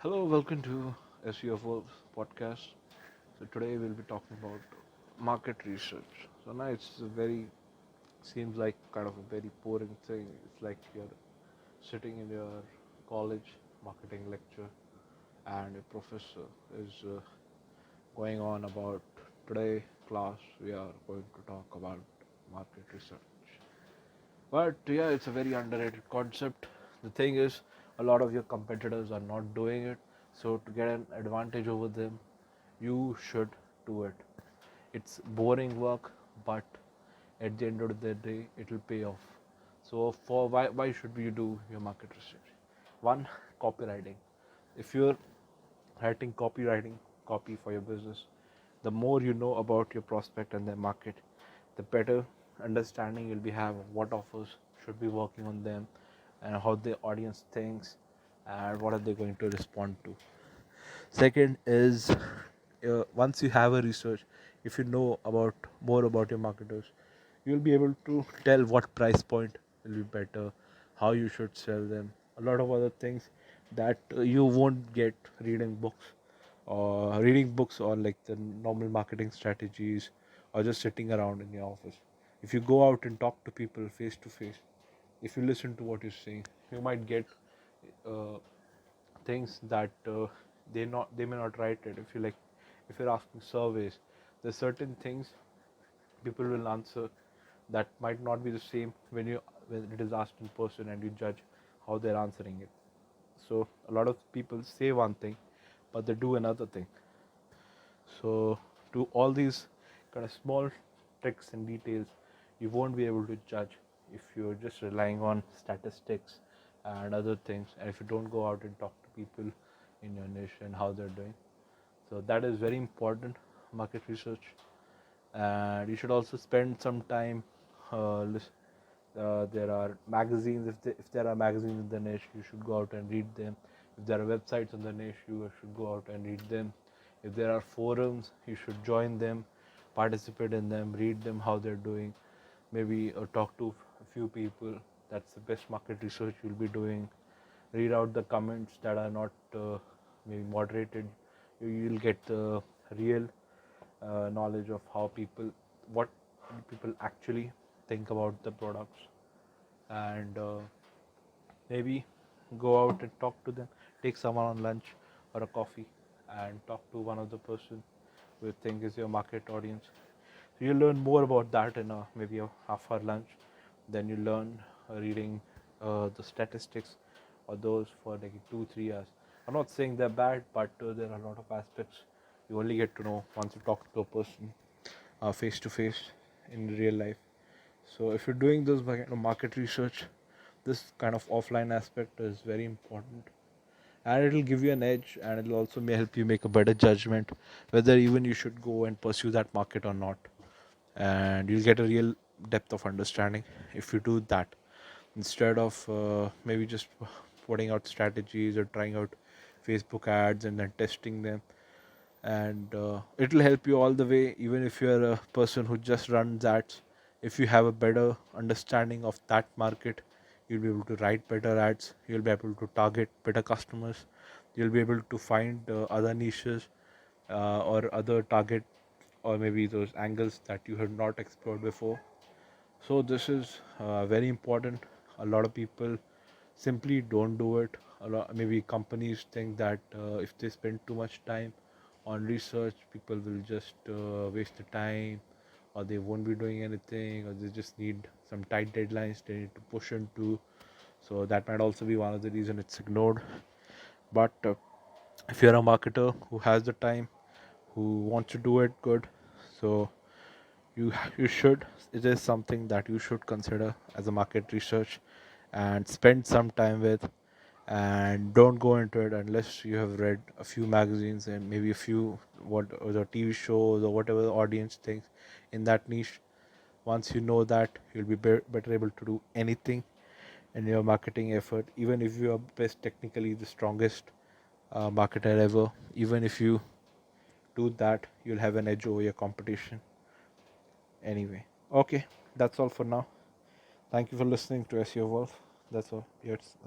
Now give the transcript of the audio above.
Hello, welcome to SEO Wolf podcast. So today we'll be talking about market research. So now it's a very seems like kind of a very boring thing. It's like you're sitting in your college marketing lecture and a professor is going on about today class we are going to talk about market research. But yeah, it's a very underrated concept. The thing is, a lot of your competitors are not doing it. So to get an advantage over them, you should do it. It's boring work, but at the end of the day, it will pay off. So for why should you do your market research? One, copywriting. If you're writing copy for your business, the more you know about your prospect and their market, the better understanding you'll be have what offers should be working on them and how the audience thinks and what are they going to respond to. Second is once you have a research, if you know about more about your marketers, you'll be able to tell what price point will be better, how you should sell them, a lot of other things that you won't get reading books or like the normal marketing strategies or just sitting around in your office. If you go out and talk to people face to face, if you listen to what you're saying, you might get uh, things that they may not write it. If you're asking surveys, there's certain things people will answer that might not be the same when it is asked in person and you judge how they're answering it. So a lot of people say one thing but they do another thing. So to all these kind of small tricks and details, you won't be able to judge if you're just relying on statistics and other things, and if you don't go out and talk to people in your niche and how they're doing. So that is very important, market research. And you should also spend some time. There are magazines. If there are magazines in the niche, you should go out and read them. If there are websites in the niche, you should go out and read them. If there are forums, you should join them, participate in them, read them how they're doing. Maybe talk to a few people. That's the best market research you'll be doing. Read out the comments that are not maybe moderated. You'll get the real knowledge of what people actually think about the products, and maybe go out and talk to them. Take someone on lunch or a coffee and talk to one of the person who you think is your market audience. So you learn more about that in maybe a half-hour lunch than you learn reading the statistics or those for like 2-3 hours. I'm not saying they're bad, but there are a lot of aspects you only get to know once you talk to a person face to face in real life. So if you're doing this kind of market research, this kind of offline aspect is very important, and it'll give you an edge, and it'll also may help you make a better judgment whether even you should go and pursue that market or not. And you'll get a real depth of understanding if you do that instead of maybe just putting out strategies or trying out Facebook ads and then testing them. And it'll help you all the way, even if you're a person who just runs ads. If you have a better understanding of that market, you'll be able to write better ads, you'll be able to target better customers, you'll be able to find other niches or other target or maybe those angles that you had not explored before. So this is very important. A lot of people simply don't do it. Maybe companies think that if they spend too much time on research, people will just waste the time, or they won't be doing anything, or they just need some tight deadlines they need to push into. So that might also be one of the reason it's ignored. But if you're a marketer who has the time, who wants to do it good, so you should, it is something that you should consider as a market research and spend some time with. And don't go into it unless you have read a few magazines and maybe a few what or the TV shows or whatever the audience thinks in that niche. Once you know that, you'll be better able to do anything in your marketing effort, even if you are best technically the strongest marketer ever. Even if you do that, you'll have an edge over your competition anyway. Okay, that's all for now. Thank you for listening to SEO Wolf. That's all. Yes.